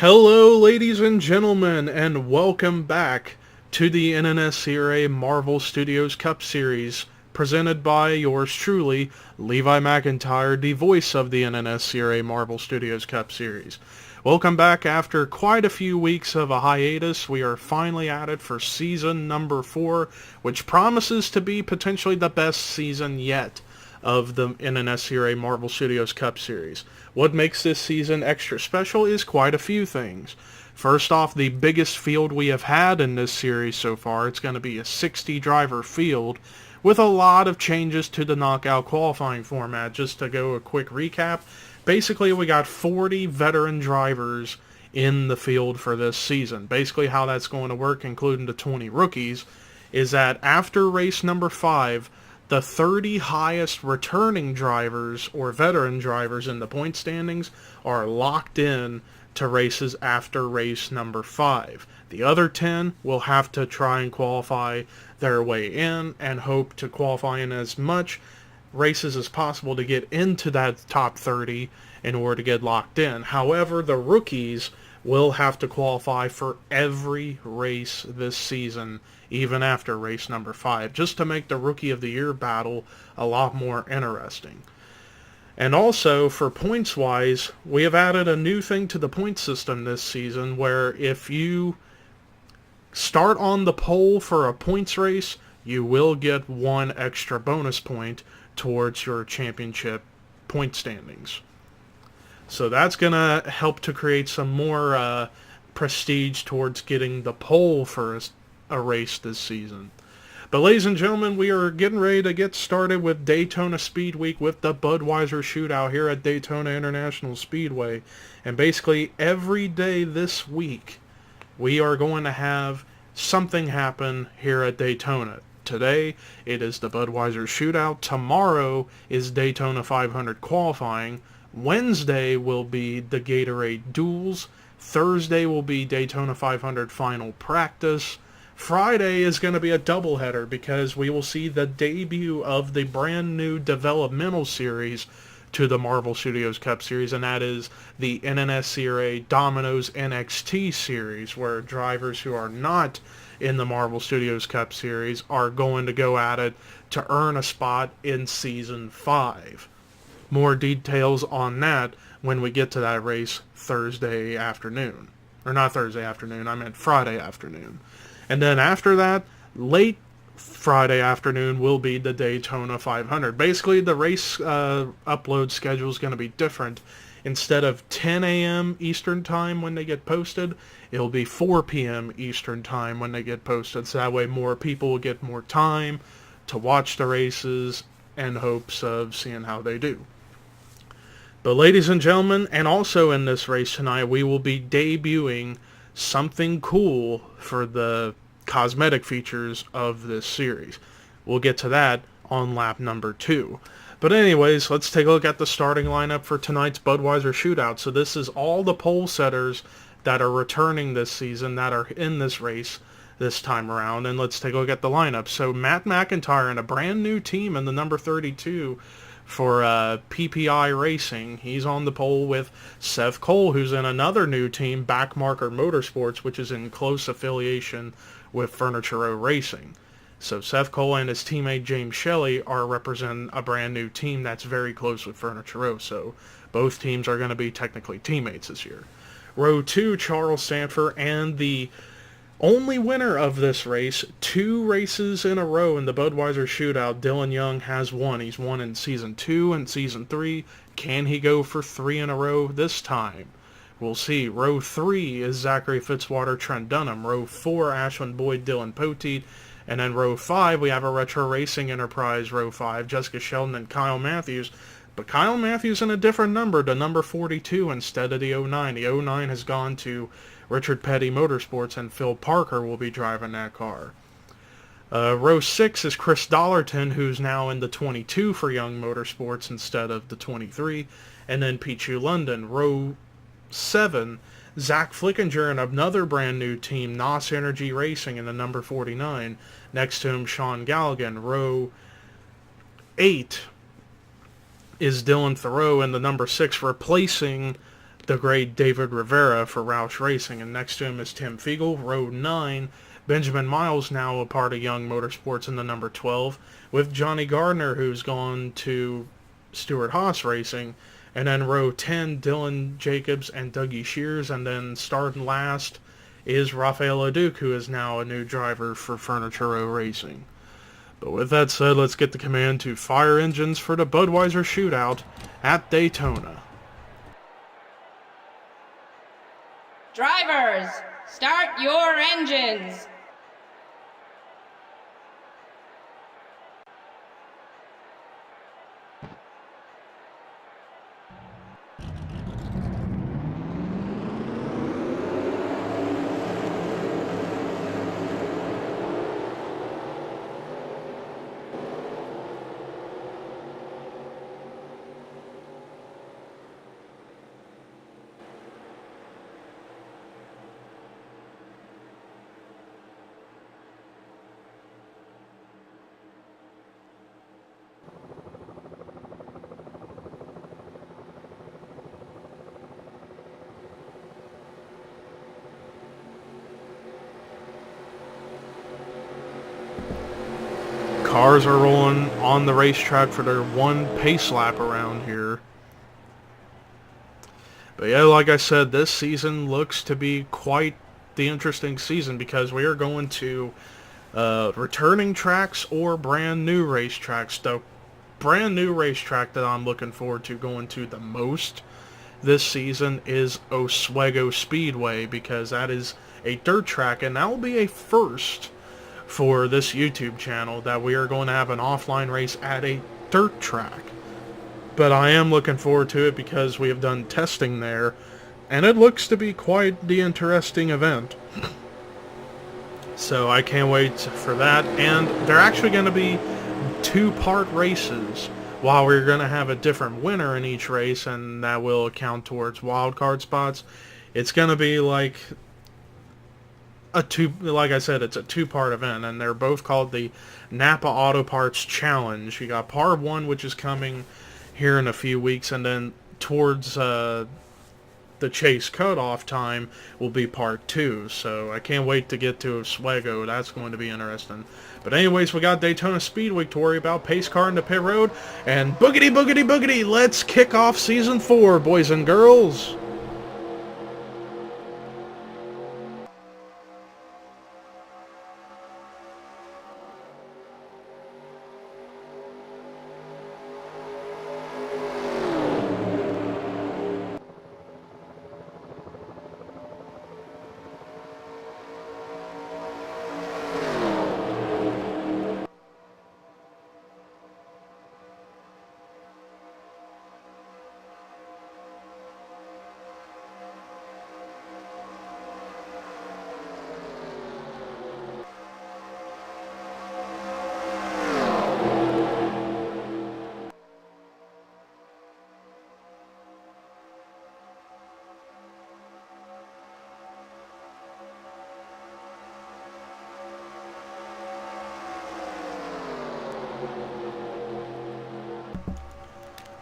Hello, ladies and gentlemen, and welcome back to the NNSCRA Marvel Studios Cup Series, presented by yours truly, Levi McIntyre, the voice of the NNSCRA Marvel Studios Cup Series. Welcome back after quite a few weeks of a hiatus. We are finally at it for season number 4, which promises to be potentially the best season yet of the NNSCRA Marvel Studios Cup Series. What makes this season extra special is quite a few things. First off, the biggest field we have had in this series so far. It's going to be a 60-driver field with a lot of changes to the knockout qualifying format. Just to go a quick recap, basically we got 40 veteran drivers in the field for this season. Basically how that's going to work, including the 20 rookies, is that after race number 5, the 30 highest returning drivers or veteran drivers in the point standings are locked in to races after race number 5. The other 10 will have to try and qualify their way in and hope to qualify in as much races as possible to get into that top 30 in order to get locked in. However, the rookies will have to qualify for every race this season, even after race number 5, just to make the Rookie of the Year battle a lot more interesting. And also, for points-wise, we have added a new thing to the point system this season, where if you start on the pole for a points race, you will get 1 extra bonus point towards your championship point standings. So that's going to help to create some more prestige towards getting the pole for a race this season. But ladies and gentlemen, we are getting ready to get started with Daytona Speedweek with the Budweiser Shootout here at Daytona International Speedway. And basically every day this week, we are going to have something happen here at Daytona. Today, it is the Budweiser Shootout. Tomorrow is Daytona 500 qualifying. Wednesday will be the Gatorade Duels. Thursday will be Daytona 500 final practice. Friday is going to be a doubleheader because we will see the debut of the brand new developmental series to the Marvel Studios Cup Series, and that is the NNSCRA Domino's NXT Series, where drivers who are not in the Marvel Studios Cup Series are going to go at it to earn a spot in Season 5. More details on that when we get to that race Thursday afternoon. Or not Thursday afternoon, I meant Friday afternoon. And then after that, late Friday afternoon will be the Daytona 500. Basically, the race upload schedule is going to be different. Instead of 10 a.m. Eastern Time when they get posted, it'll be 4 p.m. Eastern Time when they get posted. So that way more people will get more time to watch the races in hopes of seeing how they do. But ladies and gentlemen, and also in this race tonight, we will be debuting something cool for the cosmetic features of this series. We'll get to that on lap number 2. But anyways, let's take a look at the starting lineup for tonight's Budweiser Shootout. So this is all the pole setters that are returning this season that are in this race this time around. And let's take a look at the lineup. So Matt McIntyre and a brand new team in the number 32 for PPI Racing. He's on the pole with Seth Cole, who's in another new team, Backmarker Motorsports, which is in close affiliation with Furniture Row Racing. So Seth Cole and his teammate James Shelley are representing a brand new team that's very close with Furniture Row. So both teams are going to be technically teammates this year. Row 2, Charles Sanford, and the only winner of this race, 2 races in a row in the Budweiser Shootout, Dylan Young has won. He's won in Season 2 and Season 3. Can he go for 3 in a row this time? We'll see. Row 3 is Zachary Fitzwater, Trent Dunham. Row 4, Ashwin Boyd, Dylan Poteet. And then row 5, we have a Retro Racing Enterprise, row 5, Jessica Sheldon and Kyle Matthews. But Kyle Matthews in a different number, the number 42 instead of the 09. The 09 has gone to Richard Petty Motorsports, and Phil Parker will be driving that car. Row 6 is Chris Dollarton, who's now in the 22 for Young Motorsports instead of the 23. And then Pichu London. Row 7, Zach Flickinger and another brand new team, NOS Energy Racing, in the number 49. Next to him, Sean Galligan. Row 8 is Dylan Thoreau in the number 6, replacing the great David Rivera for Roush Racing. And next to him is Tim Fiegel, row 9. Benjamin Miles, now a part of Young Motorsports in the number 12, with Johnny Gardner, who's gone to Stewart-Haas Racing. And then row 10, Dylan Jacobs and Dougie Shears. And then starting last is Rafael Leduc, who is now a new driver for Furniture Row Racing. But with that said, let's get the command to fire engines for the Budweiser Shootout at Daytona. Drivers, start your engines. Cars are rolling on the racetrack for their one pace lap around here. But yeah, like I said, this season looks to be quite the interesting season because we are going to returning tracks or brand new racetracks. The brand new racetrack that I'm looking forward to going to the most this season is Oswego Speedway, because that is a dirt track, and that will be a first for this YouTube channel, that we are going to have an offline race at a dirt track. But I am looking forward to it because we have done testing there, and it looks to be quite the interesting event. So I can't wait for that. And they're actually going to be two-part races, while we're going to have a different winner in each race, and that will count towards wildcard spots. It's going to be like like I said, it's a two-part event, and they're both called the Napa Auto Parts Challenge. You got part 1, which is coming here in a few weeks, and then towards the chase cutoff time will be part 2. So I can't wait to get to Oswego. That's going to be interesting. But anyways, we got Daytona Speedweek to worry about, pace car in the pit road, and boogity boogity boogity, let's kick off season 4, boys and girls.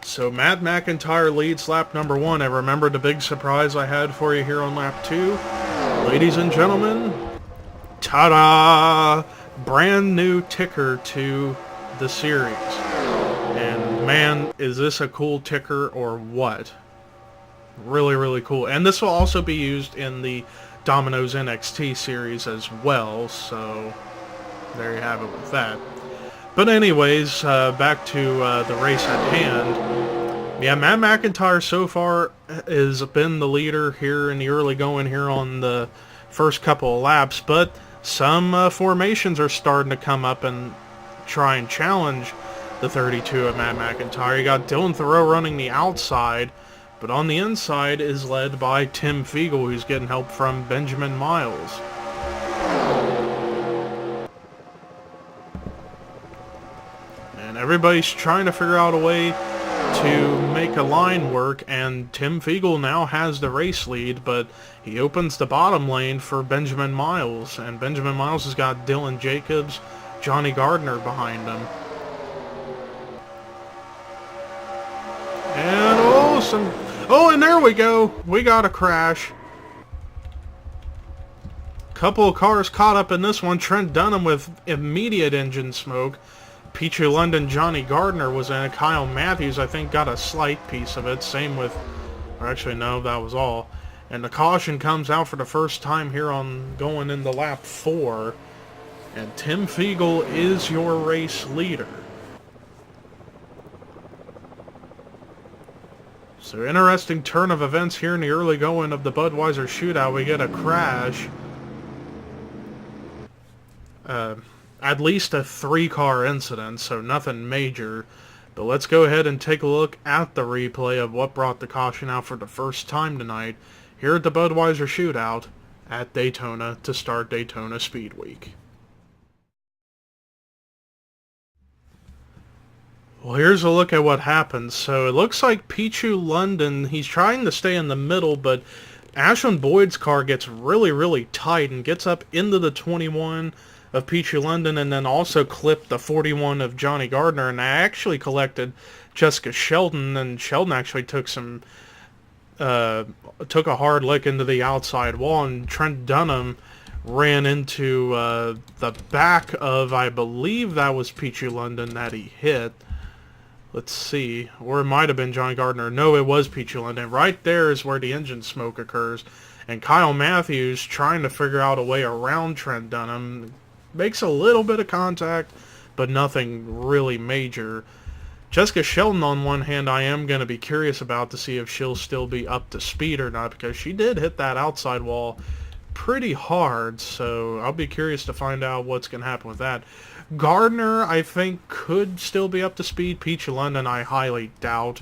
So Matt McIntyre leads lap number 1. And remember the big surprise I had for you here on lap 2? Ladies and gentlemen, ta-da! Brand new ticker to the series. And man, is this a cool ticker or what? Really, really cool. And this will also be used in the Domino's NXT series as well, so there you have it with that. But anyways, back to the race at hand. Yeah, Matt McIntyre so far has been the leader here in the early going here on the first couple of laps, but some formations are starting to come up and try and challenge the 32 of Matt McIntyre. You got Dylan Thoreau running the outside, but on the inside is led by Tim Fiegel, who's getting help from Benjamin Miles. And everybody's trying to figure out a way to make a line work, and Tim Fiegel now has the race lead, but he opens the bottom lane for Benjamin Miles, and Benjamin Miles has got Dylan Jacobs, Johnny Gardner behind him. And Oh, and there we go. We got a crash. Couple of cars caught up in this one. Trent Dunham with immediate engine smoke. Pichu London, Johnny Gardner was in it. Kyle Matthews, I think, got a slight piece of it. Same with, or actually, no, that was all. And the caution comes out for the first time here on going into lap 4. And Tim Fiegel is your race leader. So interesting turn of events here in the early going of the Budweiser Shootout. We get a crash. At least a 3-car incident, so nothing major. But let's go ahead and take a look at the replay of what brought the caution out for the first time tonight here at the Budweiser Shootout at Daytona to start Daytona Speedweek. Well, here's a look at what happened. So it looks like Pichu London, he's trying to stay in the middle, but Ashland Boyd's car gets really, really tight and gets up into the 21 of Pichu London and then also clipped the 41 of Johnny Gardner. And I actually collected Jessica Sheldon, and Sheldon actually took a hard lick into the outside wall, and Trent Dunham ran into the back of, I believe that was Pichu London that he hit. Let's see, or it might have been Johnny Gardner. No, it was Pichu London. Right there is where the engine smoke occurs. And Kyle Matthews, trying to figure out a way around Trent Dunham, makes a little bit of contact, but nothing really major. Jessica Sheldon, on one hand, I am going to be curious about to see if she'll still be up to speed or not, because she did hit that outside wall pretty hard, so I'll be curious to find out what's going to happen with that. Gardner, I think, could still be up to speed. Pichu London, I highly doubt.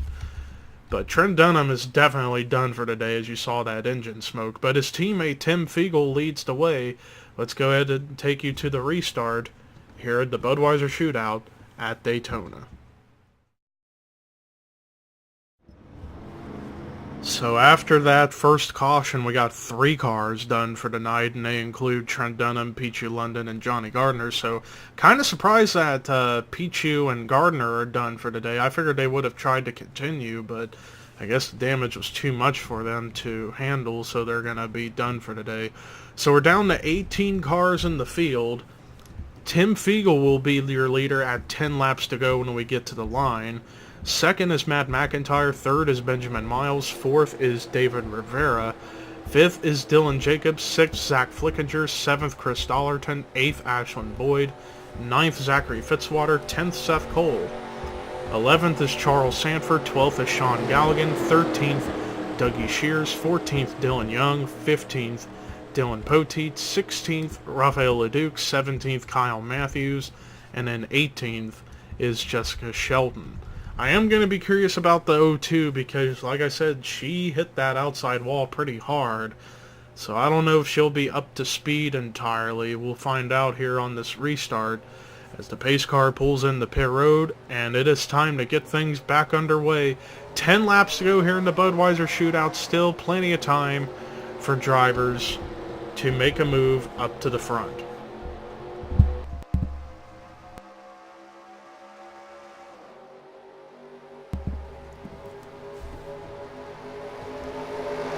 But Trent Dunham is definitely done for today, as you saw that engine smoke. But his teammate Tim Fiegel leads the way. Let's go ahead and take you to the restart here at the Budweiser Shootout at Daytona. So after that first caution, we got 3 cars done for the night, and they include Trent Dunham, Pichu London, and Johnny Gardner. So kind of surprised that Pichu and Gardner are done for the day. I figured they would have tried to continue, but I guess the damage was too much for them to handle, so they're going to be done for today. So we're down to 18 cars in the field. Tim Fiegel will be your leader at 10 laps to go when we get to the line. Second is Matt McIntyre. Third is Benjamin Miles. Fourth is David Rivera. Fifth is Dylan Jacobs. Sixth, Zach Flickinger. Seventh, Chris Dollarton. Eighth, Ashland Boyd. Ninth, Zachary Fitzwater. 10th, Seth Cole. 11th is Charles Sanford. 12th is Sean Galligan. 13th, Dougie Shears. 14th, Dylan Young. 15th, Dylan Poteet. 16th, Rafael Leduc. 17th, Kyle Matthews. And then 18th is Jessica Sheldon. I am going to be curious about the 0-2 because, like I said, she hit that outside wall pretty hard. So I don't know if she'll be up to speed entirely. We'll find out here on this restart as the pace car pulls in the pit road, and it is time to get things back underway. 10 laps to go here in the Budweiser Shootout. Still plenty of time for drivers to make a move up to the front.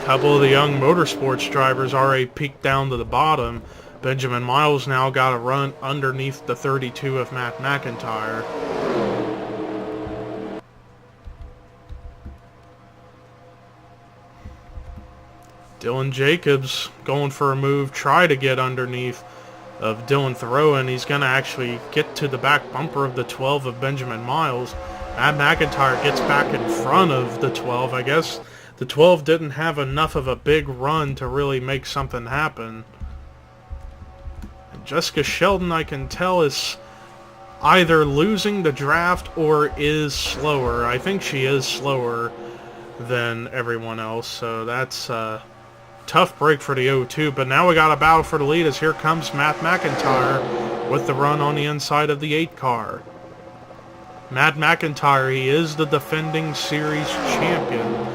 Couple of the young motorsports drivers already peeked down to the bottom. Benjamin Miles now got a run underneath the 32 of Matt McIntyre. Dylan Jacobs going for a move, try to get underneath of Dylan Thoreau, and he's going to actually get to the back bumper of the 12 of Benjamin Miles. Matt McIntyre gets back in front of the 12. I guess the 12 didn't have enough of a big run to really make something happen. And Jessica Sheldon, I can tell, is either losing the draft or is slower. I think she is slower than everyone else, so that's a tough break for the 0-2. But now we got a battle for the lead as here comes Matt McIntyre with the run on the inside of the 8 car. Matt McIntyre, he is the defending series champion.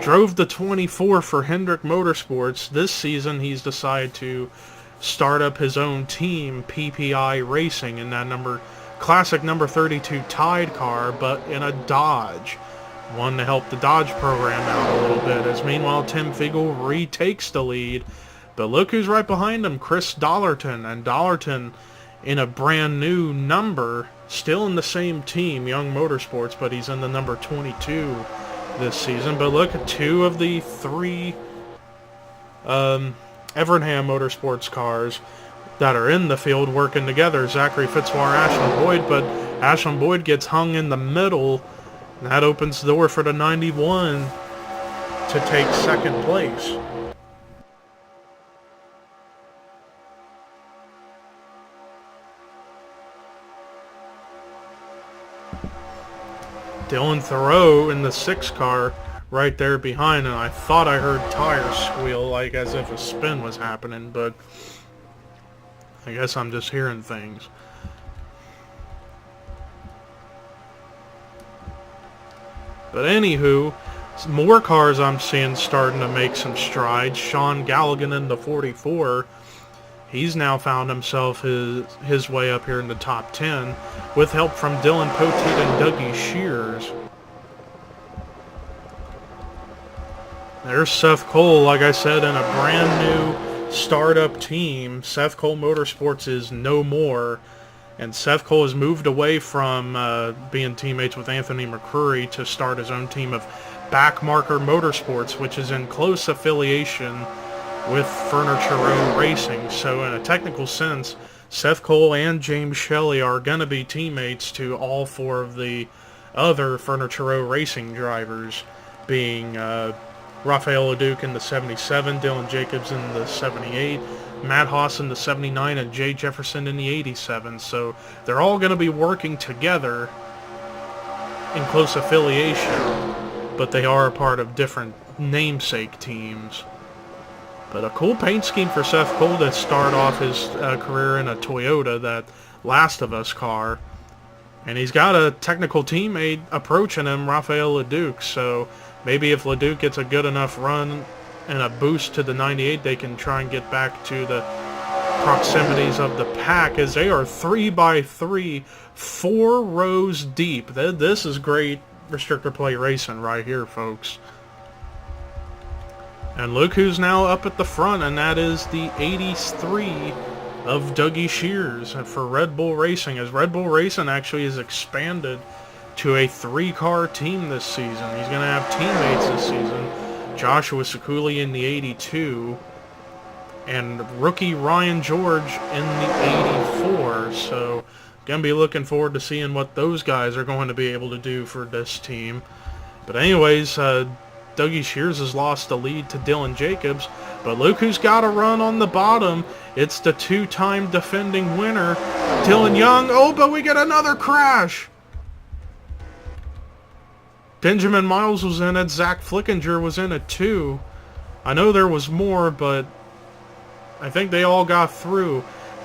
Drove the 24 for Hendrick Motorsports. This season he's decided to start up his own team, PPI Racing, in that classic number 32 Tide car, but in a Dodge. One to help the Dodge program out a little bit, as meanwhile Tim Fiegel retakes the lead. But look who's right behind him, Chris Dollarton. And Dollarton in a brand new number, still in the same team, Young Motorsports, but he's in the number 22 this season. But look at two of the three Evernham Motorsports cars that are in the field working together. Zachary Fitzwater, Ashland Boyd, but Ashland Boyd gets hung in the middle. And that opens the door for the 91 to take second place. Dylan Thoreau in the 6 car right there behind, and I thought I heard tires squeal like as if a spin was happening, but I guess I'm just hearing things. But anywho, more cars I'm seeing starting to make some strides. Sean Galligan in the 44. He's now found himself his way up here in the top 10 with help from Dylan Poteet and Dougie Shears. There's Seth Cole, like I said, in a brand new startup team. Seth Cole Motorsports is no more. And Seth Cole has moved away from being teammates with Anthony McCrory to start his own team of Backmarker Motorsports, which is in close affiliation with Furniture Row Racing. So in a technical sense, Seth Cole and James Shelley are going to be teammates to all 4 of the other Furniture Row Racing drivers, being Rafael LeDuc in the 77, Dylan Jacobs in the 78, Matt Haas in the 79, and Jay Jefferson in the 87. So they're all going to be working together in close affiliation, but they are a part of different namesake teams. But a cool paint scheme for Seth Cole to start off his career in a Toyota, that Last of Us car. And he's got a technical teammate approaching him, Rafael LeDuc. So maybe if LeDuc gets a good enough run and a boost to the 98, they can try and get back to the proximities of the pack, as they are 3x3, 4 rows deep. This is great restrictor plate racing right here, folks. And look who's now up at the front, and that is the 83 of Dougie Shears for Red Bull Racing, as Red Bull Racing actually has expanded to a 3-car team this season. He's going to have teammates this season. Joshua Sekuli in the 82, and rookie Ryan George in the 84. So going to be looking forward to seeing what those guys are going to be able to do for this team. But anyways, Dougie Shears has lost the lead to Dylan Jacobs, but look who's got a run on the bottom. It's the 2-time defending winner, Dylan Young. Oh, but we get another crash. Benjamin Miles was in it. Zach Flickinger was in it too. I know there was more, but I think they all got through.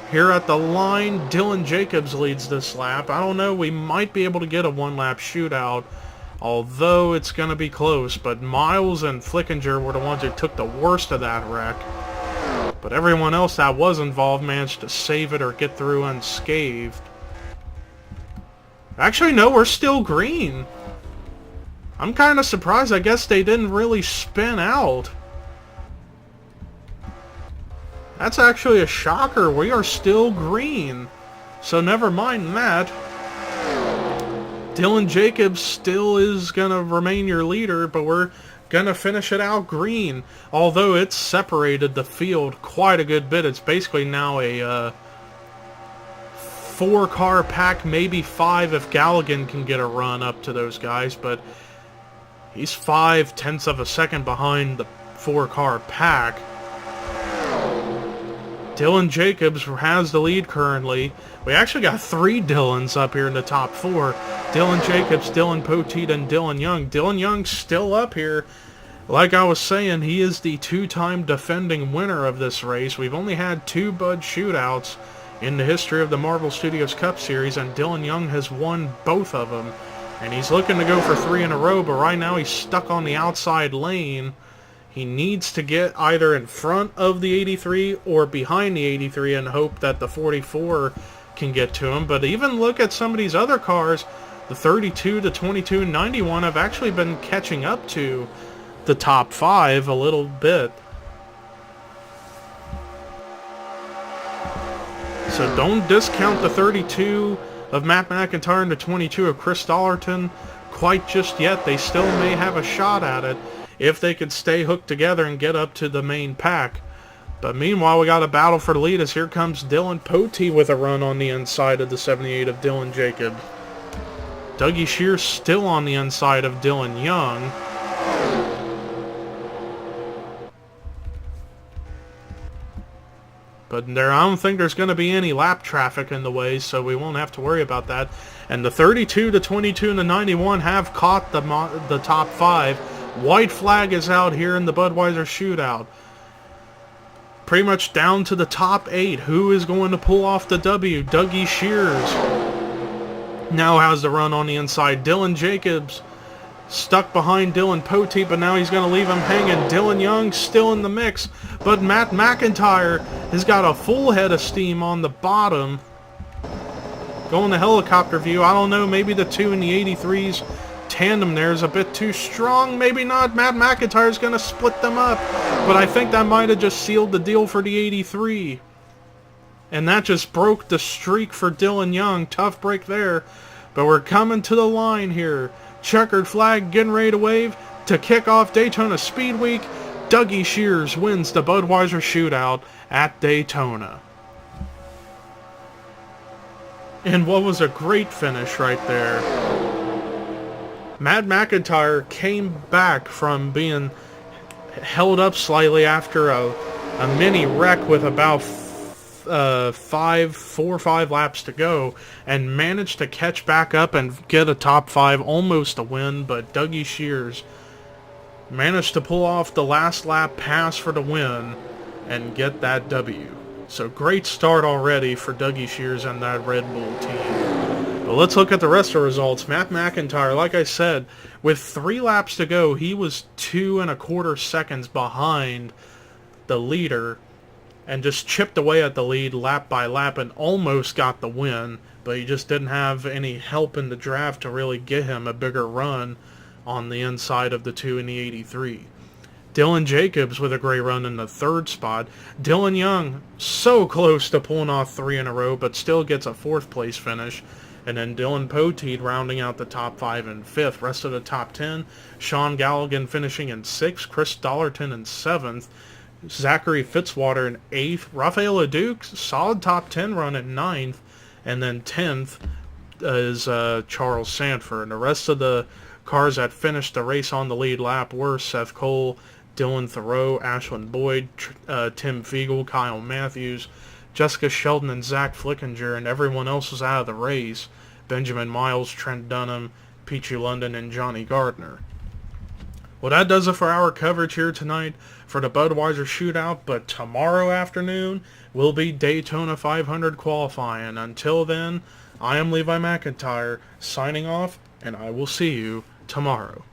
Here at the line, Dylan Jacobs leads this lap. I don't know, we might be able to get a 1-lap shootout, although it's going to be close. But Miles and Flickinger were the ones who took the worst of that wreck. But everyone else that was involved managed to save it or get through unscathed. Actually, no, we're still green. I'm kind of surprised. I guess they didn't really spin out. That's actually a shocker. We are still green. So never mind that. Dylan Jacobs still is going to remain your leader, but we're going to finish it out green. Although it's separated the field quite a good bit. It's basically now a 4-car pack, maybe 5 if Galligan can get a run up to those guys. But he's 0.5 of a second behind the 4-car pack. Dylan Jacobs has the lead currently. We actually got 3 Dylans up here in the top 4. Dylan Jacobs, Dylan Poteet, and Dylan Young. Dylan Young's still up here. Like I was saying, he is the 2-time defending winner of this race. We've only had 2 Bud shootouts in the history of the Marvel Studios Cup Series, and Dylan Young has won both of them. And he's looking to go for 3 in a row, but right now he's stuck on the outside lane. He needs to get either in front of the 83 or behind the 83 and hope that the 44 can get to him. But even look at some of these other cars. The 32, the 22, and 91 have actually been catching up to the top 5 a little bit. So don't discount the 32 of Matt McIntyre and the 22 of Chris Dollarton quite just yet. They still may have a shot at it if they could stay hooked together and get up to the main pack. But meanwhile, we got a battle for the lead as here comes Dylan Potee with a run on the inside of the 78 of Dylan Jacob. Dougie Shears still on the inside of Dylan Young. But I don't think there's going to be any lap traffic in the way, so we won't have to worry about that. And the 32, the 22, and the 91 have caught the top 5. White flag is out here in the Budweiser Shootout. Pretty much down to the top 8. Who is going to pull off the W? Dougie Shears now has the run on the inside. Dylan Jacobs stuck behind Dylan Potee, but now he's going to leave him hanging. Dylan Young still in the mix, but Matt McIntyre has got a full head of steam on the bottom. Going to helicopter view. I don't know, maybe the 2 in the 83's tandem there is a bit too strong. Maybe not. Matt McIntyre's going to split them up, but I think that might have just sealed the deal for the 83. And that just broke the streak for Dylan Young. Tough break there. But we're coming to the line here. Checkered flag getting ready to wave to kick off Daytona Speedweek. Dougie Shears wins the Budweiser Shootout at Daytona. And what was a great finish right there. Matt McIntyre came back from being held up slightly after a mini wreck with about 4 or 5 laps to go, and managed to catch back up and get a top 5, almost a win. But Dougie Shears managed to pull off the last lap pass for the win and get that W. So great start already for Dougie Shears and that Red Bull team. But let's look at the rest of the results. Matt McIntyre, like I said, with 3 laps to go, he was 2 1/4 seconds behind the leader and just chipped away at the lead lap by lap and almost got the win, but he just didn't have any help in the draft to really get him a bigger run on the inside of the 2 in the 83. Dylan Jacobs with a great run in the 3rd spot. Dylan Young so close to pulling off 3 in a row, but still gets a 4th place finish. And then Dylan Potee rounding out the top 5 and 5th. Rest of the top 10, Sean Galligan finishing in 6th, Chris Dollarton in 7th, Zachary Fitzwater in 8th, Rafael Leduc, solid top 10 run at 9th, and then 10th is Charles Sanford. And the rest of the cars that finished the race on the lead lap were Seth Cole, Dylan Thoreau, Ashlyn Boyd, Tim Fiegel, Kyle Matthews, Jessica Sheldon, and Zach Flickinger, and everyone else was out of the race. Benjamin Miles, Trent Dunham, Peachy London, and Johnny Gardner. Well, that does it for our coverage here tonight for the Budweiser Shootout, but tomorrow afternoon will be Daytona 500 qualifying. Until then, I am Levi McIntyre, signing off, and I will see you tomorrow.